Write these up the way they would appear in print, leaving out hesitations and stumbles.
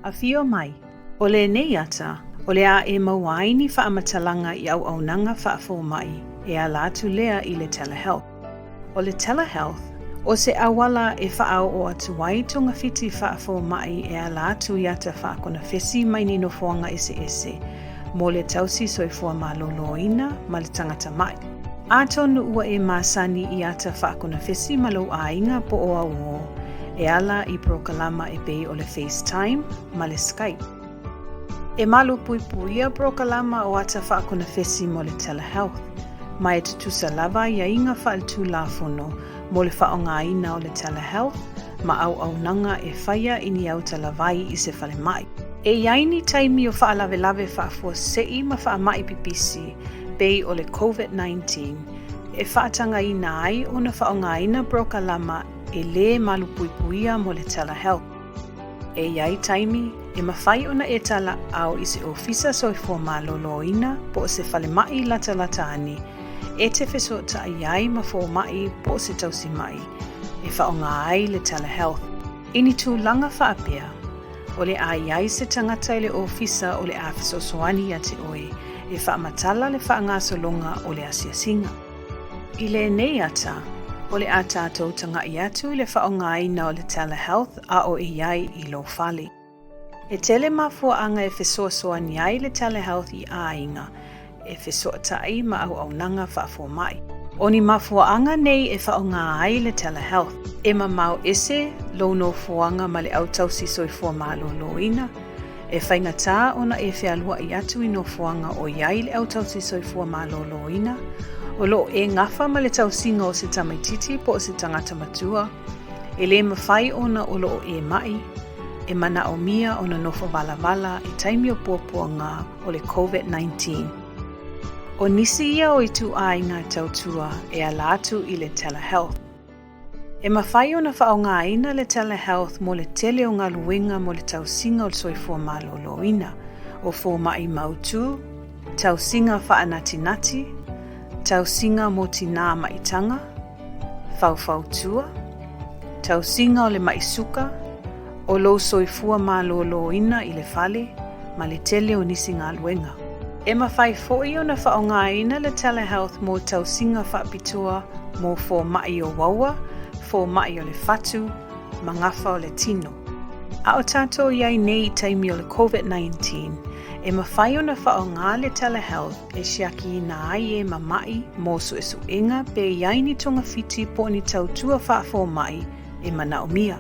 A whio mai, o lenei ata, o le a e maua ai ni faʻamatalaga I auaunaga faʻafomaʻi e a lātu lea I le Telehealth. O le Telehealth, o se awala e whaau o atu ai tonga whiti faʻafomaʻi e a lātu iata whaakona fesi mai ni no foanga ese mo le tausi soifua maloloina ma le tangata mai. A tonu ua e masani iata whaakona fesi ma lau ainga po o au e ala I prokalama e bei o le FaceTime ma le Skype. E malu puipuia prokalama o ata whaakona fesi mo le Telehealth, ma e tutusa lava ia inga whaaltu lafono mo le whaongaina o le Telehealth, ma auaunaga e Faia ini au Talavai I se whale mai. E iaini taimi o whaalawelawe whaafua sei ma faʻamaʻi pipisi, bei o le COVID-19, e whaatanga ina ai o na whaongaina prokalama e le malu puipuia mo le Telehealth. E iai taimi, e mawhai ona e tala au I se ofisa soifua maloloina po o se whalemai lata ani, e te wheso ta iai ma faʻafomaʻi po o se tausi mai, e whaonga ai le Telehealth. Ini tūlanga whaapea, o le a iai se tangata I le ofisa o le a whesosoani a te oe, e whaamatala le whaangasolonga o le asiasinga. I le nei ata, o le a tātou tanga I atu I le whaongaina o le Telehealth a o iai I lo whale. E tele mafuaanga e whesoasoani ai le Telehealth I ainga, e whesoatai ma auaunaga faʻafomaʻi. O ni mafuaanga nei e whaonga ai le Telehealth, e mamau ese lono fuanga ma le autausi soifua maloloina, e whaingatā ona e whialua I atu I no fuanga o iai le autausi soifua maloloina, o lo e ngafa ma le tausinga o se tamaititi po o se tangata matua, e le mawhai ona o lo e mai, e mana o mia ona nofo wala I taimi o puapuanga o le COVID-19. O nisi ia o I tu ainga tautua e a lātu I le Telehealth. E mawhai ona whaongaina le Telehealth mo le tele o ngā luenga mo le tausinga o le soifua maloloina, o fomaʻi mautu, tausinga whaanatinati, tausinga mo tina maitanga, faufautua, tausinga o le maisuka, o lo soifua maloloina I le fale, ma le tele o nisi ngā luenga. E mawhai foʻi ona whaongaina le Telehealth mo tausinga whaapitua mo fomaʻi o waua, fomaʻi o le fatu, ma ngafa o le tino. A o tātou iai nei taimi o le COVID-19, e mawhai ona whaonga le Telehealth e siaki ina ai e mamaʻi mo suʻesuʻenga pe iai ni tonga whiti po ni tautua faʻafomaʻi e mana o mia.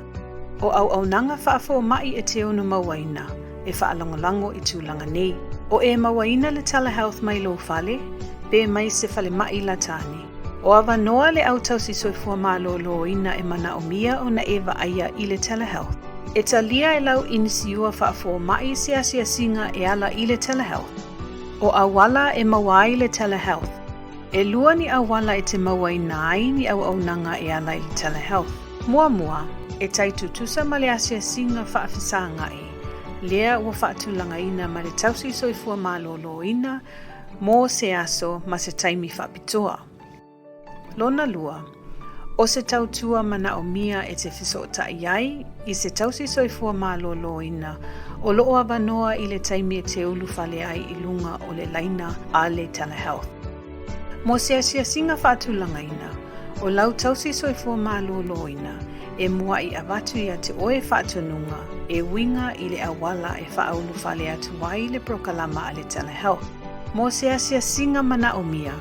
O auaunaga faʻafomaʻi e te ona mauaina, e whaalongolango I tūlanga nei. O e mauaina le Telehealth mai lo fale, pe mai se whalemaʻi latani. O awanoa le autausi soifua maloloina e mana o mia o na e waaia I le Telehealth. E talia e lau inisiua faʻafomaʻi se asiasinga e ala I le Telehealth. O awala e mawai le Telehealth. E lua ni awala e te mauaina ai ni auaunaga e ala I le Telehealth. Mua, e taitutusa ma le asiasinga faʻafisagai. Lea ua whaatulangaina ma le tausi soifua maloloina mo se aso ma se taimi whaapitoa. Lona lua, o se tautua mana o mia e te whesoʻotaʻi ai I se tausi soifua maloloina o loo awanoa I le taimi e te ulu whale ai I lunga o le laina a le Telehealth. Mo se asiasinga whaatulangaina, o lau tausi soifua maloloina, e mua I awatu ia te oe whaatununga, e winga I le awala e whaaulu whale atu ai le prokalama a le Telehealth. Mo se asiasinga mana o mia,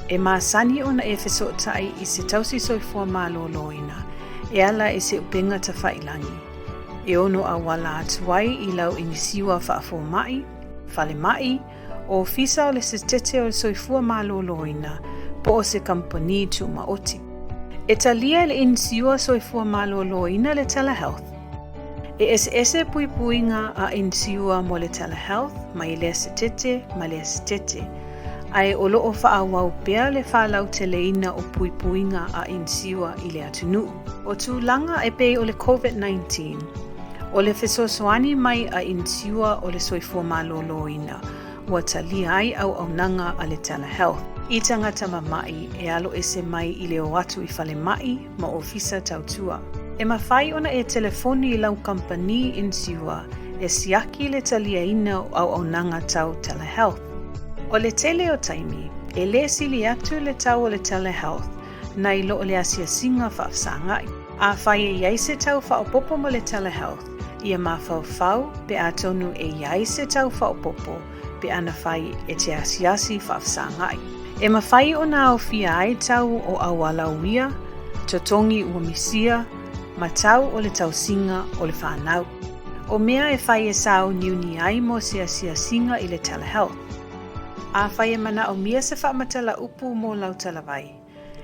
e maasani ona e whesoʻotaʻi I se tausi soifua maloloina, e ala e se upenga ta whailangi. E ono awala atu ai I lau inisiua faʻafomaʻi, whalemaʻi, o fisa o le se tete o le soifua maloloina, po o se kampani tu maoti. E talia le inisiua soifua maloloina le Telehealth. E ese puipuinga a inisiua mo le Telehealth ma I le se tete ma le se tete. Ai o loo whaawau pea le whalau teleina o puipuinga a inisiua I le atunu. O tūlanga e pei o le COVID-19. O le whesosoani mai a inisiua o le soifua maloloina. Ua talia ai auaunaga a le Telehealth. I tangata mamaʻi e alo ese mai I le o atu I whalemaʻi ma ofisa tautua. E mawhai ona e telefoni I lau company insiua e siaki le taliaina o auaunaga tau Telehealth. O le tele o taimi, e le sili atu le tau o le Telehealth na I loo le asiasinga whaafsaangai. A Faia iai se tau whaopopo mo le Telehealth, ia mawhauwhau pe a tonu e iai se tau whaopopo pe ana whai e te asiasi whaafsaangai. E mawhai o nā o fia ai tau o auaunaga, totongi ua misia, matau o le tausinga o le whanau. O mea e whai e sao niuni ai mo se asiasinga I le Telehealth. A whai e mana o mia se whaamatala upu mo lau Talavai.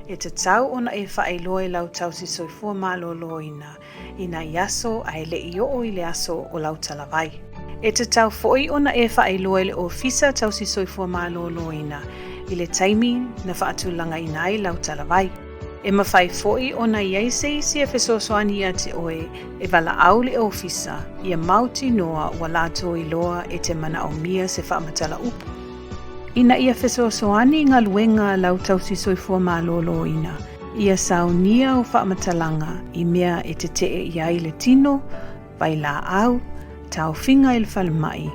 E te tau ona e whaeloa lau tau si soifua maloloina ina iaso a ele I o I le aso o lau Talavai. E te tau foi ona e whaeloa le ofisa tau si soifua maloloina I le taimi na whaatulanga ina I lau Talavai. E mawhai foi ona iai se isi e whesosoani ia te oe e wala au le ofisa ia mauti noa wa lato I loa e te mana o mia se whaamatala upu. Ina ia whesosoani ngā luenga lau tau si soifua malolo ina. Ia saunia o whaamatalaga I mea e te tee iai le tino, vai la au, tau whinga I le faʻafomaʻi,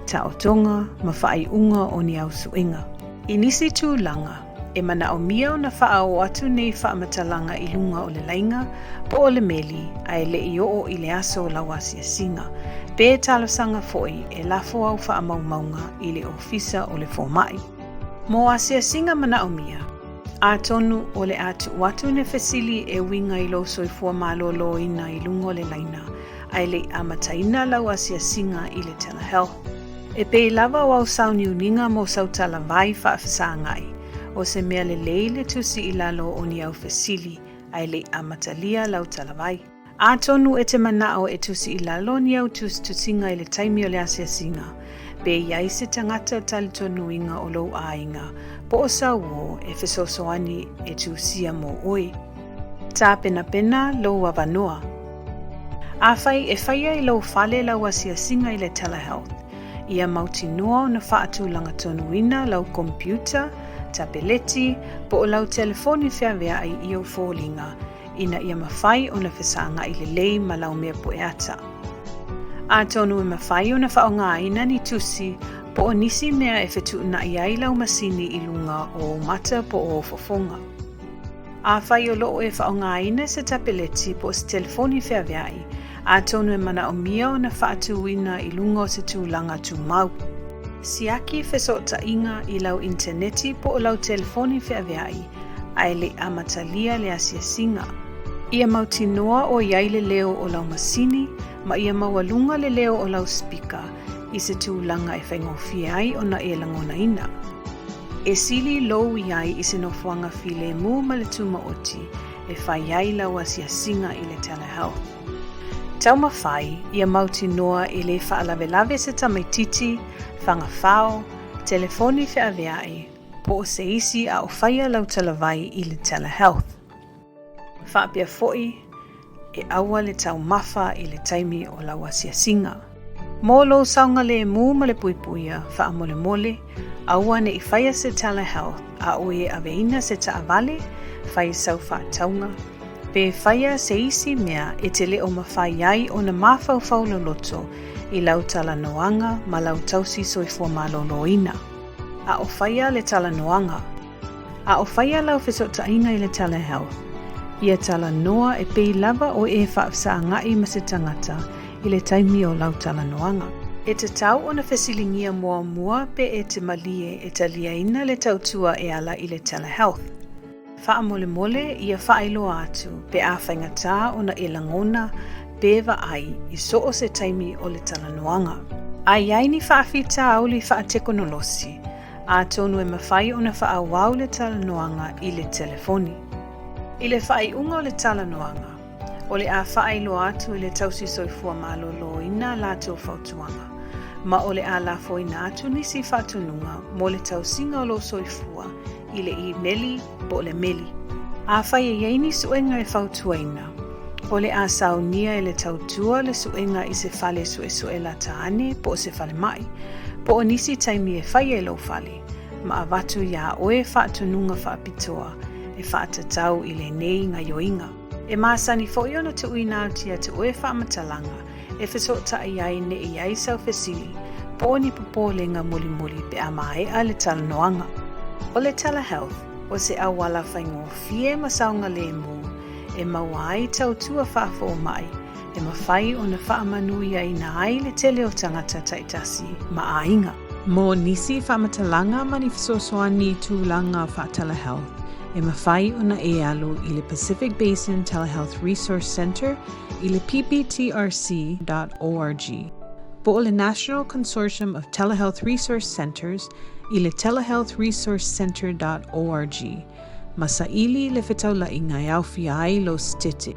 tau tonga, ma whaaiunga o ni au suinga. I nisi tūlanga, e mana o mia o na whaao atu nei whaamatalaga I lunga o le lainga, po o le meli, a e le I o I le aso lau asiasinga. Pe e talosanga foi e lafo au whaamaumaunga I le ofisa o le faʻafomaʻi. Mo asiasinga mana o mia, a tonu o le atu watu ne fesili e winga I lo soifua malolo ina I lunga o le laina, a e le amataina lau asiasinga I le Telehealth. E pe lava o au sauni uninga mo sau Talavai whaafsaangai, o se mea le leile tusi I lalo o ni au fesili, a e le amatalia lau Talavai. A tonu e te manao e tusi I lalo ni au tusinga I le taimi o le asiasinga, pe iai se tangata tali tonu inga o lou ainga, po o sauo e whesosoani e tusia mo oi. Tapenapena lou wawanoa. A whai e whaia I lou whale lau asiasinga I le Telehealth, ia mautinoa o na whaatulanga tonuina lau kompyuta, tabeleti, po o lau telefoni whiawea ai I o fōlinga, ina ia mawhai o na whesaanga I le lei ma lau mea po e ata. A tonu e mawhai o na whaonga ina ni tusi, po o nisi mea e whetu na iai lau masini I lunga o mata po o fofonga. A whai o loo e whaonga ina se tabeleti po se telefoni whiawea ai, a tonu e mana o mia o na whaatuina I lunga o se tūlanga tū mau. Siaki whesota inga I lau interneti po o lau telefoni whiawea ai, a ele amatalia le asiasinga. Ia mautinoa o iai le leo o lau masini, ma ia maualunga le leo o lau speaker, I se tūlanga e whaingofia ai o na e langona ina. E sili lou iai I se nofuanga file mu ma le tuma oti, e whai ai lau asiasinga I le Telehealth. Tau mawhai, ia mautinoa I le whaalawelawe se tamaititi, whangawhao, telefoni whiaweai, po o se isi a o Faia lau Talavai I le Telehealth. Whaapia foi, e aua le tau mafa I le taimi o lau asiasinga. Mō lo saunga le mū ma le puipuia, whaamole mole, aua ne I Faia se Telehealth, a oe aveina se taavale, whai sau whaataunga, pe Faia se isi mea e te leo mawhai ai o na mawhauwhau loto I lau talanoanga ma lau tausi soifua maloloina. A o Faia le talanoanga. A o Faia lau whesotainga I le Telehealth. Ia talanoa e pei lava o e whaafsaangai ma se tangata I le taimi o lau talanoanga. E te tau o na whesilingia mua pe e te malie e taliaina le tautua e ala I le Telehealth. Whaamole mole ia whaailoa atu pe a whaingatā o na e langona pewa ai I so o se taimi o le talanoanga. A iai ni whaafita au li whaatekonolosi, a tonu e mawhai o na whaawau le talanoanga I le telefoni. I le whaaiunga o le talanoanga, o le a whaailoa atu I le tausi soifua malolo ina lātou whautuanga, ma o le a lafo ina atu nisi whaatununga mo le tausinga o lo soifua I le I meli po le meli. A whai e yeini suenga e whautuaina, o le a saunia e le tautua le suenga I se whale sue la taane po se faʻafomaʻi, po o nisi taimi e whai e lo whale, ma a watu ia oe whaatununga whaapitoa, e whaatatau I lenei ngā yoinga. E māsani fo'i ona te uina tia te oe faʻamatalaga e fesootaʻi ai ne i ai sau fesili po o ni popolenga muli pe a maeʻa le talanoaga. O le Telehealth, o se auala faigofie ma saoga lemu, e maua ai tautua faʻafomaʻi, e mawhai o na whaamanui ai na ai le tele o tangata taitasi ma ainga. Mō nisi whaamatalaga mani whasosoani tūlanga wha Telehealth, e mawhai o na e alu i le Pacific Basin Telehealth Resource Center i le pptrc.org. Po o le National Consortium of Telehealth Resource Centers i le telehealthresourcecenter.org. Masaili le whetaula i ngai au whiai lo stiti.